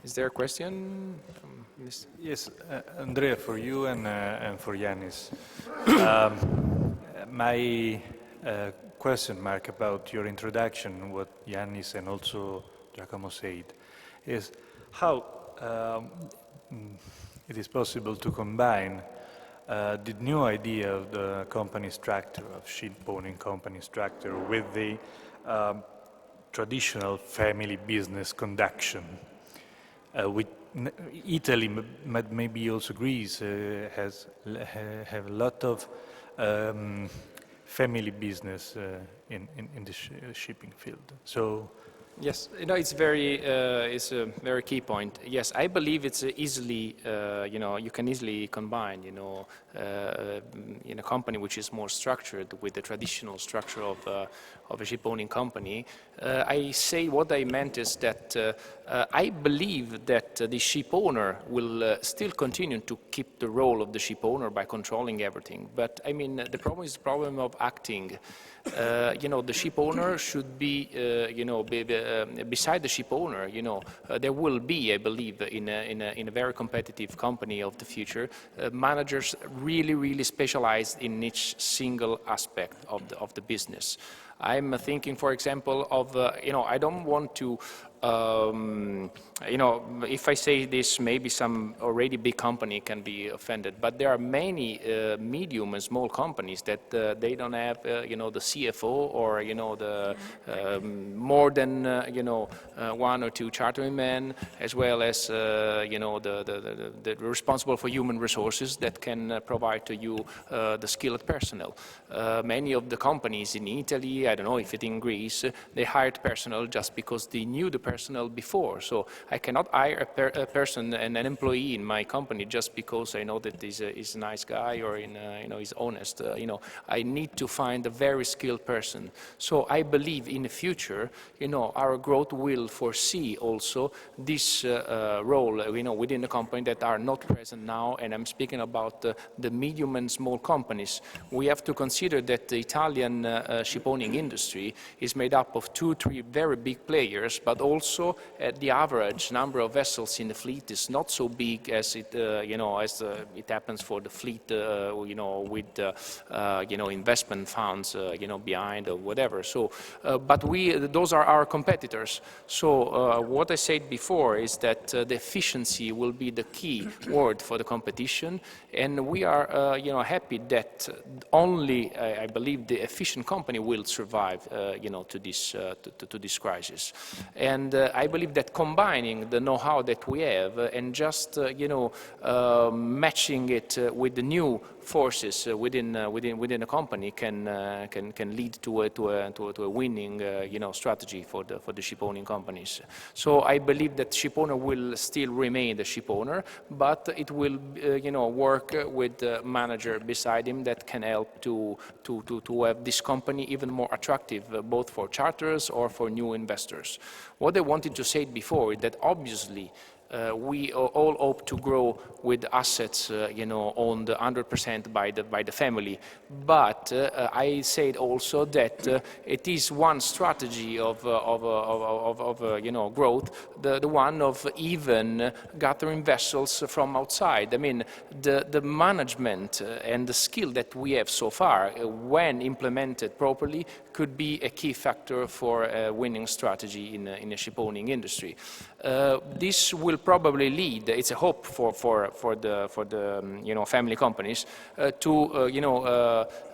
Is there a question? Yes, Andrea, for you and for Yanis. My question mark about your introduction, what Yanis and also Giacomo said, is how it is possible to combine the new idea of the company structure, of ship owning company structure, with the traditional family business conduction. With Italy, but maybe also Greece, have a lot of family business in the shipping field. So. Yes, it's it's a very key point. Yes, I believe it's easily, you can easily combine, in a company which is more structured with the traditional structure of a ship owning company. What I meant is that I believe that the ship owner will still continue to keep the role of the ship owner by controlling everything. But I mean, the problem is the problem of acting. The ship owner should be, beside the ship owner, there will be, I believe, in a very competitive company of the future, managers really specialized in each single aspect of the business. I'm thinking, for example, of, I don't want to, if I say this, maybe some already big company can be offended, but there are many medium and small companies that they don't have, the CFO or, the more than, one or two chartering men, as well as, the responsible for human resources that can provide to you the skilled personnel. Many of the companies in Italy, I don't know if it's in Greece, they hired personnel just because they knew the personnel before. So I cannot hire a person and an employee in my company just because I know that he's a nice guy or he's honest. I need to find a very skilled person. So I believe in the future, our growth will foresee also this role, within the company that are not present now. And I'm speaking about the medium and small companies. We have to consider that the Italian shipowning industry is made up of 2-3 very big players, but also the average number of vessels in the fleet is not so big as it, it happens for the fleet, with, investment funds, behind or whatever. So, but those are our competitors. So what I said before is that the efficiency will be the key word for the competition, and we are, happy that only, I believe, the efficient company will survive, to this crisis. And I believe that combining the know-how that we have and just, matching it with the new forces within a company can lead to a winning, strategy for the ship-owning companies. So I believe that ship-owner will still remain the ship-owner, but it will, work with the manager beside him that can help to have this company even more attractive, both for charterers or for new investors. What I wanted to say before is that obviously we all hope to grow with assets, owned 100% by the family. But I said also that it is one strategy of growth, the one of even gathering vessels from outside. I mean, the management and the skill that we have so far, when implemented properly, could be a key factor for a winning strategy in a ship-owning industry. This will probably lead, it's a hope for the family companies, to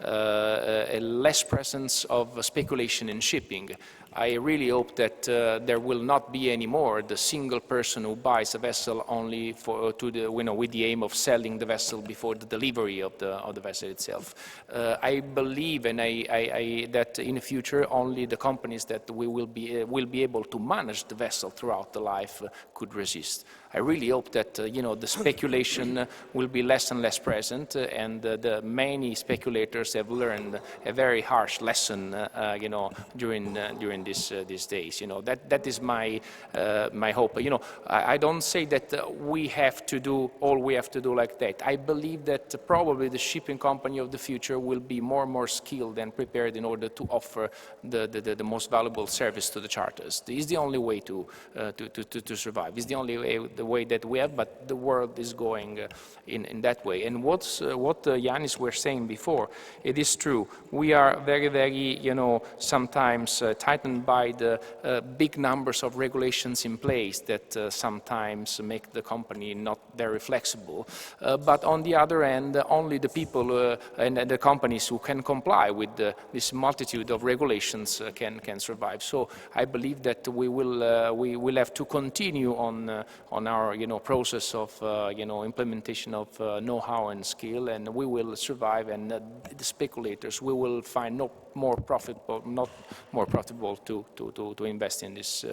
a less presence of speculation in shipping. I really hope that there will not be anymore the single person who buys a vessel only with the aim of selling the vessel before the delivery of the vessel itself. I believe that in the future only the companies that will be able to manage the vessel throughout the life could resist. I really hope that the speculation will be less and less present, and the many speculators have learned a very harsh lesson during these days. That is my my hope. I don't say that we have to do all we have to do like that. I believe that probably the shipping company of the future will be more and more skilled and prepared in order to offer the most valuable service to the charters. It's the only way to survive. It's the only way that we have, but the world is going in that way. And what Yanis were saying before, it is true. We are very, very, sometimes tightened by the big numbers of regulations in place that sometimes make the company not very flexible. But on the other hand, only the people and the companies who can comply with this multitude of regulations can survive. So I believe that we will have to continue on our process of implementation of know-how and skill, and we will survive. And the speculators, we will find not more profitable to invest in this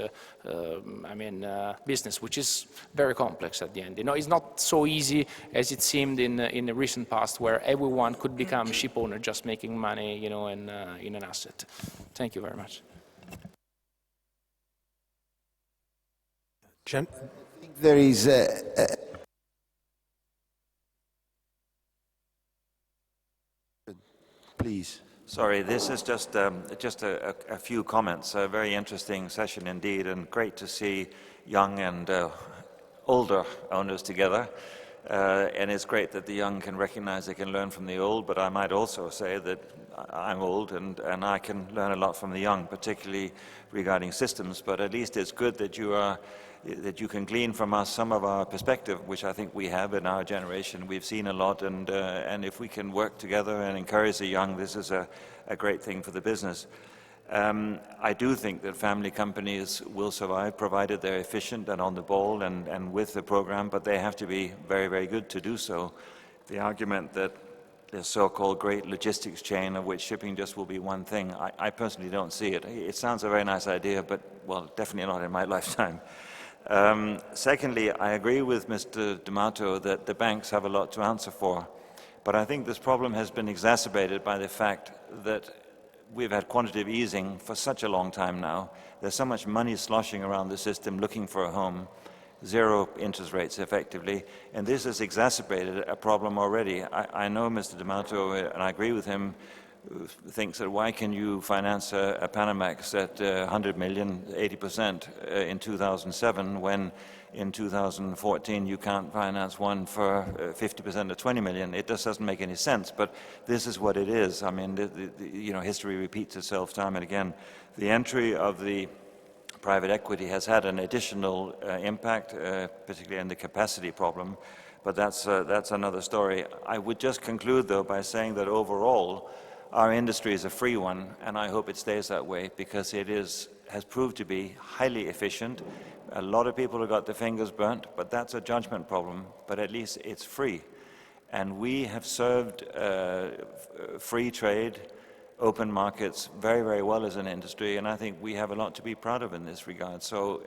business, which is very complex at the end. It's not so easy as it seemed in the recent past, where everyone could become a ship owner just making money, in an asset. Thank you very much. I think there is please. Sorry, this is just a few comments. A very interesting session indeed, and great to see young and older owners together. And it's great that the young can recognize they can learn from the old, but I might also say that I'm old and I can learn a lot from the young, particularly regarding systems. But at least it's good that you can glean from us some of our perspective, which I think we have in our generation. We've seen a lot, and if we can work together and encourage the young, this is a great thing for the business. I do think that family companies will survive, provided they're efficient and on the ball and with the program, but they have to be very, very good to do so. The argument that the so-called great logistics chain, of which shipping just will be one thing, I personally don't see it. It sounds a very nice idea, but, well, definitely not in my lifetime. Secondly, I agree with Mr. D'Amato that the banks have a lot to answer for, but I think this problem has been exacerbated by the fact that we've had quantitative easing for such a long time now. There's so much money sloshing around the system looking for a home, zero interest rates effectively, and this has exacerbated a problem already. I know Mr. D'Amato, and I agree with him, thinks that why can you finance a Panamax at 100 million, 80% in 2007, when in 2014 you can't finance one for 50% of 20 million. It just doesn't make any sense, but this is what it is. I mean, history repeats itself time and again. The entry of the private equity has had an additional impact, particularly in the capacity problem, but that's another story. I would just conclude, though, by saying that overall, our industry is a free one, and I hope it stays that way, because it has proved to be highly efficient. A lot of people have got their fingers burnt, but that's a judgment problem, but at least it's free. And we have served free trade, open markets very, very well as an industry, and I think we have a lot to be proud of in this regard. So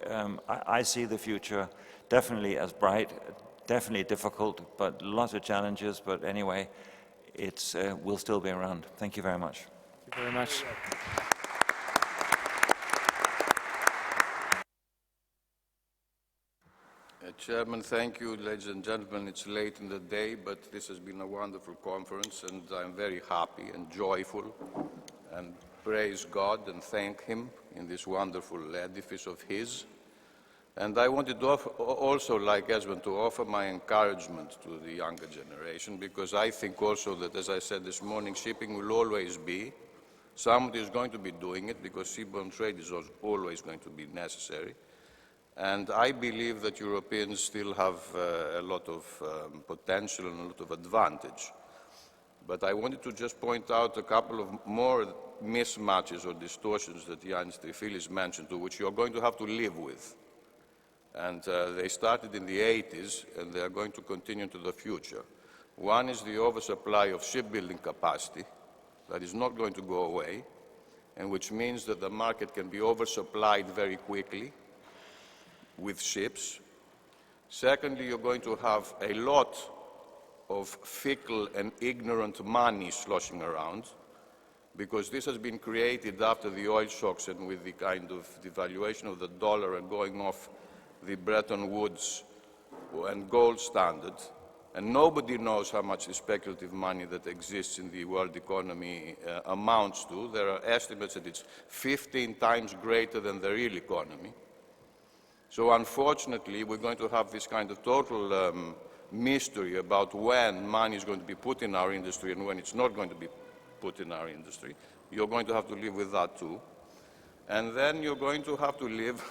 I see the future definitely as bright, definitely difficult, but lots of challenges, but anyway, it will still be around. Thank you very much. Thank you very much. Chairman, thank you. Ladies and gentlemen, it's late in the day, but this has been a wonderful conference, and I'm very happy and joyful, and praise God and thank Him in this wonderful edifice of His. And I wanted to also, like Esmond, to offer my encouragement to the younger generation, because I think also that, as I said this morning, shipping will always be. Somebody is going to be doing it, because seaborne trade is always going to be necessary. And I believe that Europeans still have a lot of potential and a lot of advantage. But I wanted to just point out a couple of more mismatches or distortions that Yanis Trifilis mentioned, to which you're going to have to live with. And they started in the 80s, and they are going to continue into the future. One is the oversupply of shipbuilding capacity that is not going to go away, and which means that the market can be oversupplied very quickly with ships. Secondly, you're going to have a lot of fickle and ignorant money sloshing around, because this has been created after the oil shocks and with the kind of devaluation of the dollar and going off the Bretton Woods and gold standard. And nobody knows how much the speculative money that exists in the world economy amounts to. There are estimates that it's 15 times greater than the real economy. So unfortunately, we're going to have this kind of total mystery about when money is going to be put in our industry and when it's not going to be put in our industry. You're going to have to live with that too. And then you're going to have to live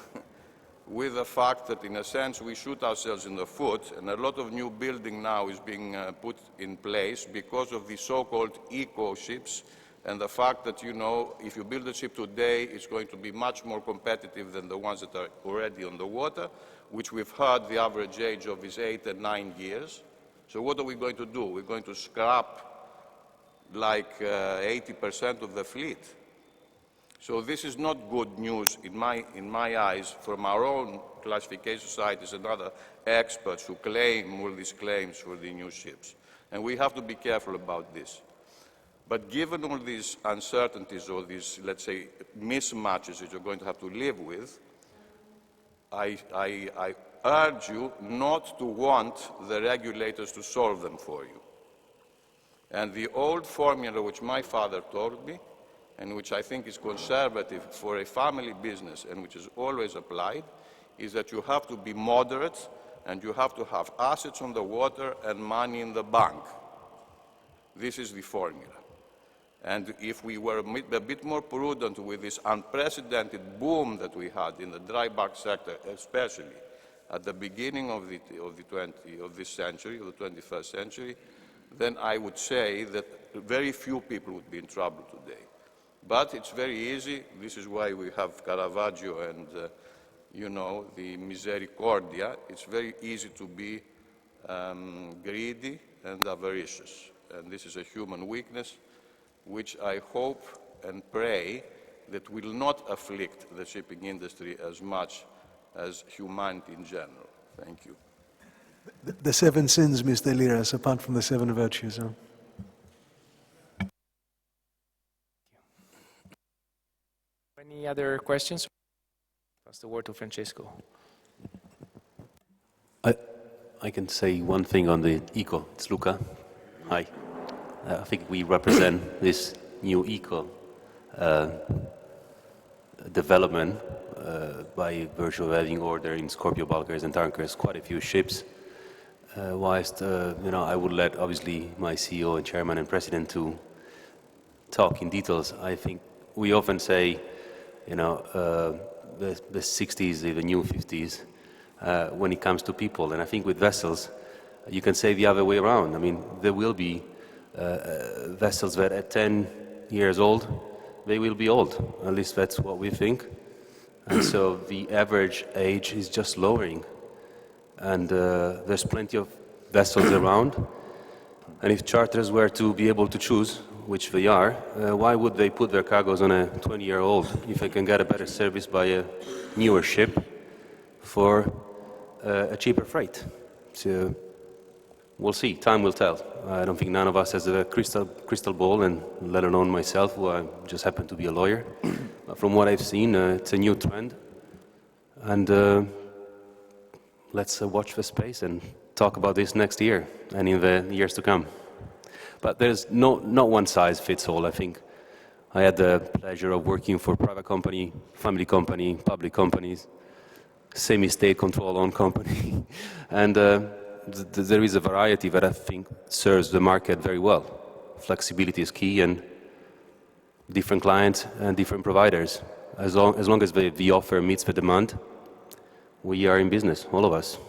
with the fact that, in a sense, we shoot ourselves in the foot, and a lot of new building now is being put in place because of the so-called eco-ships, and the fact that, you know, if you build a ship today, it's going to be much more competitive than the ones that are already on the water, which we've heard the average age of is 8 and 9 years. So what are we going to do? We're going to scrap like 80% of the fleet. So this is not good news in my eyes from our own classification societies and other experts who claim all these claims for the new ships. And we have to be careful about this. But given all these uncertainties or these, let's say, mismatches that you're going to have to live with, I urge you not to want the regulators to solve them for you. And the old formula which my father told me, and which I think is conservative for a family business and which is always applied, is that you have to be moderate and you have to have assets on the water and money in the bank. This is the formula. And if we were a bit more prudent with this unprecedented boom that we had in the dry bulk sector, especially at the beginning of this century, of the 21st century, then I would say that very few people would be in trouble today. But it's very easy. This is why we have Caravaggio and, you know, the Misericordia. It's very easy to be greedy and avaricious. And this is a human weakness, which I hope and pray that will not afflict the shipping industry as much as humanity in general. Thank you. The 7 sins, Mr. Liras, apart from the 7 virtues. Huh? Any other questions? Pass the word to Francesco. I can say one thing on the eco. It's Luca. Hi. I think we represent this new eco development by virtue of having ordered in Scorpio bulkers and tankers quite a few ships. Whilst you know, I would let obviously my CEO and chairman and president to talk in details. I think we often say, you know, the 60s, the new 50s, when it comes to people. And I think with vessels, you can say the other way around. I mean, there will be vessels that at 10 years old, they will be old. At least that's what we think. And so the average age is just lowering. And there's plenty of vessels around. And if charters were to be able to choose, which they are, why would they put their cargoes on a 20-year-old if they can get a better service by a newer ship for a cheaper freight? So we'll see. Time will tell. I don't think none of us has a crystal ball, and let alone myself, who I just happen to be a lawyer. But from what I've seen, it's a new trend. And let's watch the space and talk about this next year and in the years to come. But there's not one size fits all. I think I had the pleasure of working for private company, family company, public companies, semi-state control-owned company. And there is a variety that I think serves the market very well. Flexibility is key, and different clients and different providers. As long as the offer meets the demand, we are in business, all of us.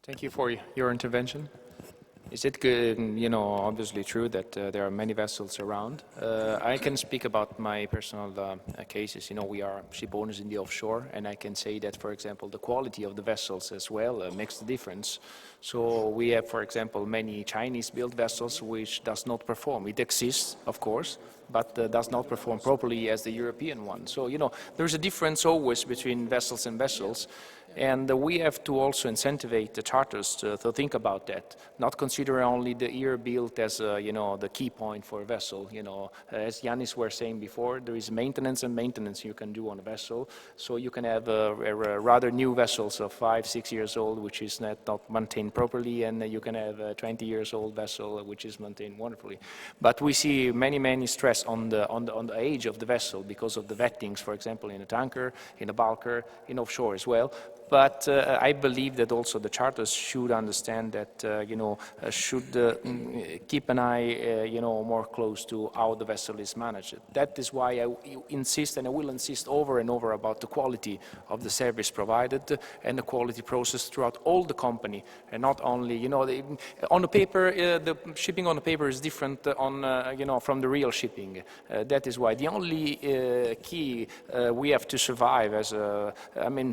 Thank you for your intervention. Is it good, you know, obviously true that there are many vessels around? I can speak about my personal cases. You know, we are ship owners in the offshore, and I can say that, for example, the quality of the vessels as well makes the difference. So we have, for example, many Chinese-built vessels which does not perform. It exists, of course, but does not perform properly as the European one. So, you know, there's a difference always between vessels and vessels. And we have to also incentivize the charters to think about that, not consider only the year built as the key point for a vessel. As Yanis were saying before, there is maintenance and maintenance you can do on a vessel. So you can have rather new vessels of 5-6 years old, which is not maintained properly, and you can have a 20 years old vessel which is maintained wonderfully. But we see many stress on the age of the vessel because of the vettings, for example, in a tanker, in a bulker, in offshore as well. But I believe that also the charters should understand that, should keep an eye, more close to how the vessel is managed. That is why I insist, and I will insist over and over about the quality of the service provided and the quality process throughout all the company, and not only, on the paper, the shipping on the paper is different from the real shipping. That is why the only key we have to survive as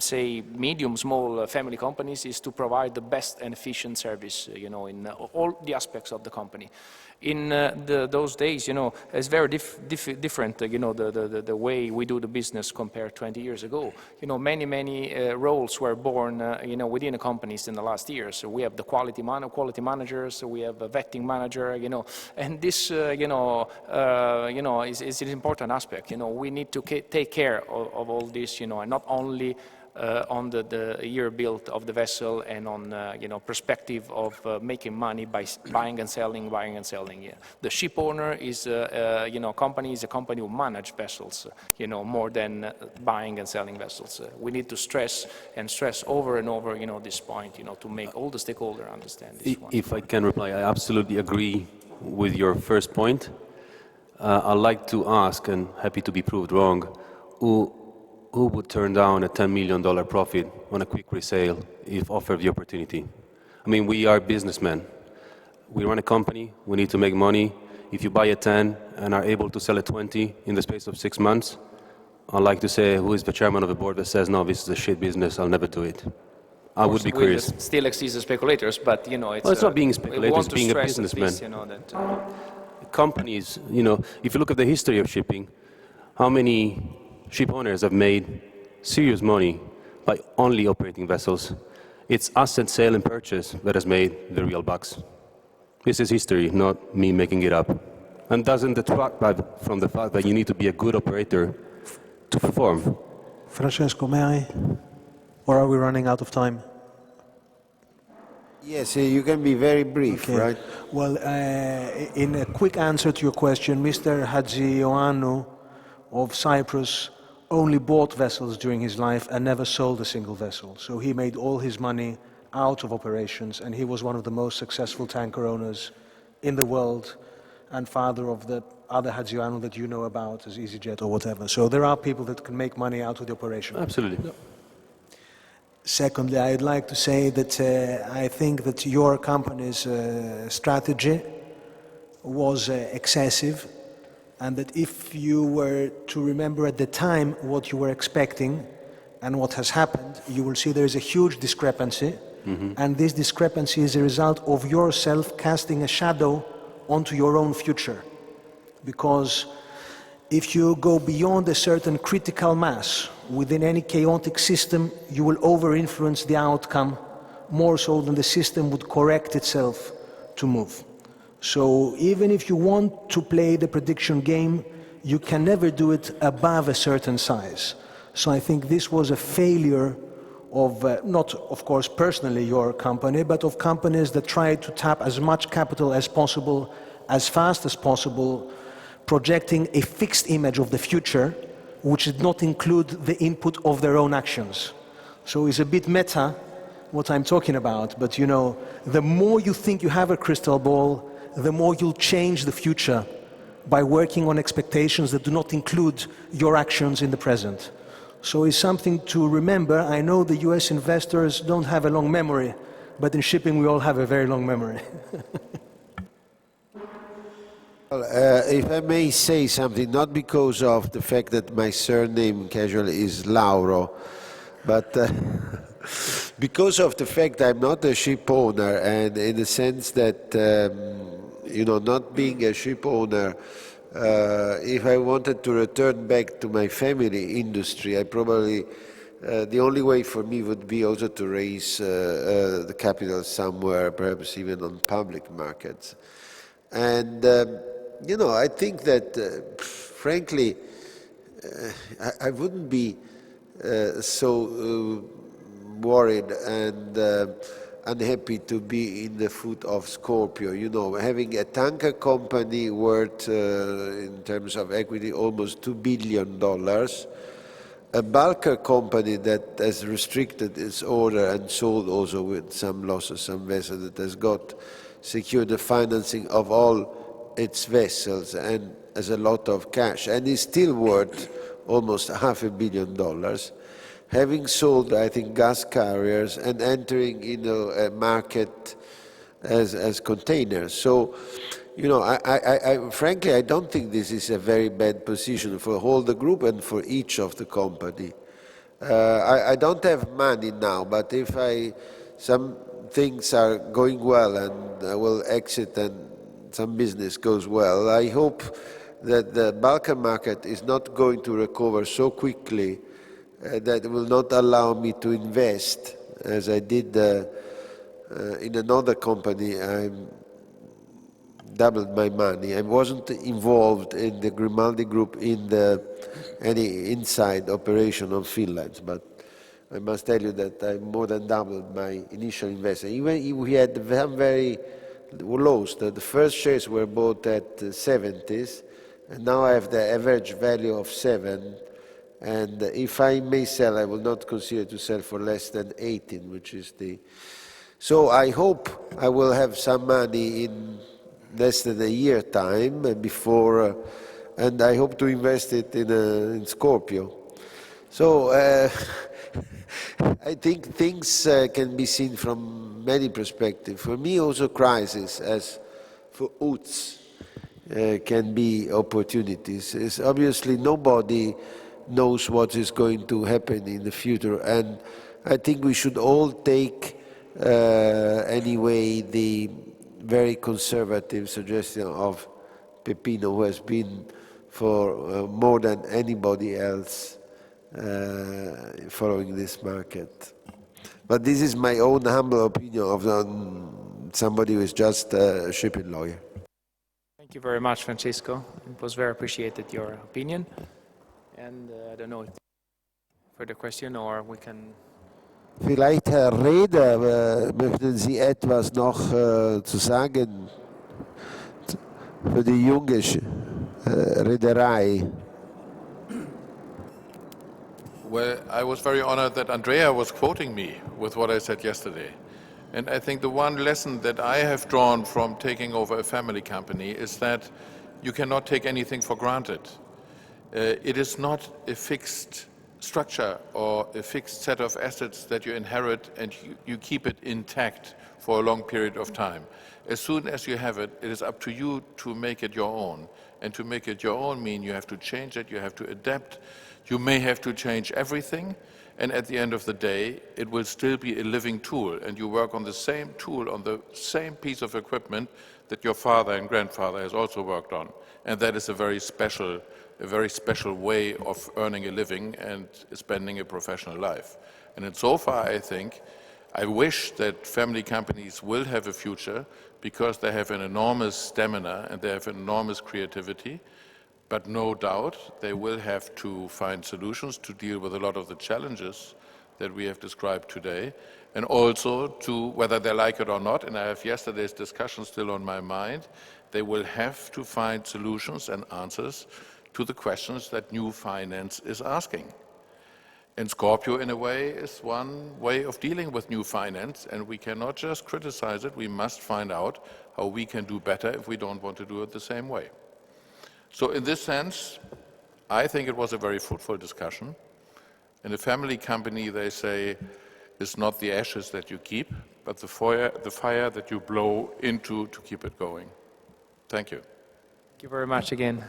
say medium, small family companies is to provide the best and efficient service, in all the aspects of the company. In those days, it's very different, the way we do the business compared 20 years ago. Many roles were born, within the companies in the last years. So we have the quality managers, we have a vetting manager, and this, is an important aspect. We need to take care of all this, and not only on the year built of the vessel and on perspective of making money by buying and selling. Yeah. The ship owner is company is a company who manage vessels, more than buying and selling vessels. We need to stress over and over, this point, to make all the stakeholders understand this one. If I can reply, I absolutely agree with your first point. I'd like to ask, and happy to be proved wrong, who would turn down a $10 million profit on a quick resale if offered the opportunity? I mean, we are businessmen. We run a company, we need to make money. If you buy a 10 and are able to sell a 20 in the space of 6 months, I'd like to say, who is the chairman of the board that says, no, this is a shit business, I'll never do it? I would be curious. Still exist as speculators, but, it's... Well, it's not being speculators, it's being a businessman. Least, that, companies, if you look at the history of shipping, how many ship owners have made serious money by only operating vessels? It's asset sale and purchase that has made the real bucks. This is history, not me making it up. And doesn't detract from the fact that you need to be a good operator to perform. Francesco, may I? Or are we running out of time? Yes, you can be very brief, Okay. right? Well, in a quick answer to your question, Mr. Hadjioannou of Cyprus only bought vessels during his life and never sold a single vessel. So he made all his money out of operations, and he was one of the most successful tanker owners in the world, and father of the other Hadjioannou that you know about as EasyJet or whatever. So there are people that can make money out of the operation. Absolutely. Secondly, I'd like to say that I think that your company's strategy was excessive, and that if you were to remember at the time what you were expecting and what has happened, you will see there is a huge discrepancy, and this discrepancy is a result of yourself casting a shadow onto your own future. Because if you go beyond a certain critical mass within any chaotic system, you will over-influence the outcome more so than the system would correct itself to move. So even if you want to play the prediction game, you can never do it above a certain size. So I think this was a failure of, not of course personally your company, but of companies that try to tap as much capital as possible, as fast as possible, projecting a fixed image of the future, which did not include the input of their own actions. So it's a bit meta what I'm talking about, but the more you think you have a crystal ball, the more you'll change the future by working on expectations that do not include your actions in the present. So it's something to remember. I know the US investors don't have a long memory, but in shipping we all have a very long memory. Well, if I may say something, not because of the fact that my surname casually is Lauro, but because of the fact I'm not a ship owner, and in the sense that, not being a ship owner, if I wanted to return back to my family industry, I probably the only way for me would be also to raise the capital somewhere, perhaps even on public markets. And, you know, I think that, frankly, I wouldn't be so worried and unhappy to be in the foot of Scorpio. You know, having a tanker company worth, in terms of equity, almost $2 billion, a bulker company that has restricted its order and sold also with some losses, some vessels that has got secured the financing of all its vessels and has a lot of cash and is still worth almost $500 million, having sold, I think, gas carriers and entering a market as containers. So, you know, frankly, I don't think this is a very bad position for all the group and for each of the company. I don't have money now, but if some things are going well and I will exit and some business goes well, I hope that the bulker market is not going to recover so quickly that will not allow me to invest as I did in another company. I doubled my money. I wasn't involved in the Grimaldi Group in any inside operation on Finland, but I must tell you that I more than doubled my initial investment. Even if we had some very lows. The first shares were bought at 70s, and now I have the average value of 7. And if I may sell, I will not consider to sell for less than 18, which is the... So I hope I will have some money in less than a year time before, and I hope to invest it in Scorpio. So I think things can be seen from many perspectives. For me, also crisis, as for UTS, can be opportunities. It's obviously nobody knows what is going to happen in the future, and I think we should all take anyway the very conservative suggestion of Peppino, who has been for more than anybody else following this market. But this is my own humble opinion of somebody who is just a shipping lawyer. Thank you very much, Francisco. It was very appreciated, your opinion. And I don't know, further question, or we can... Vielleicht, Herr Reder, möchten Sie etwas noch zu sagen für die junge Reederei? Well, I was very honored that Andrea was quoting me with what I said yesterday. And I think the one lesson that I have drawn from taking over a family company is that you cannot take anything for granted. It is not a fixed structure or a fixed set of assets that you inherit and you keep it intact for a long period of time. As soon as you have it, it is up to you to make it your own. And to make it your own means you have to change it, you have to adapt, you may have to change everything, and at the end of the day, it will still be a living tool, and you work on the same tool, on the same piece of equipment that your father and grandfather has also worked on. And that is a very special way of earning a living and spending a professional life. And in so far, I wish that family companies will have a future because they have an enormous stamina and they have enormous creativity. But no doubt they will have to find solutions to deal with a lot of the challenges that we have described today, and also to, whether they like it or not, and I have yesterday's discussion still on my mind, they will have to find solutions and answers to the questions that new finance is asking. And Scorpio, in a way, is one way of dealing with new finance, and we cannot just criticize it, we must find out how we can do better if we don't want to do it the same way. So in this sense, I think it was a very fruitful discussion. In a family company, they say, is not the ashes that you keep, but the fire that you blow into to keep it going. Thank you. Thank you very much again.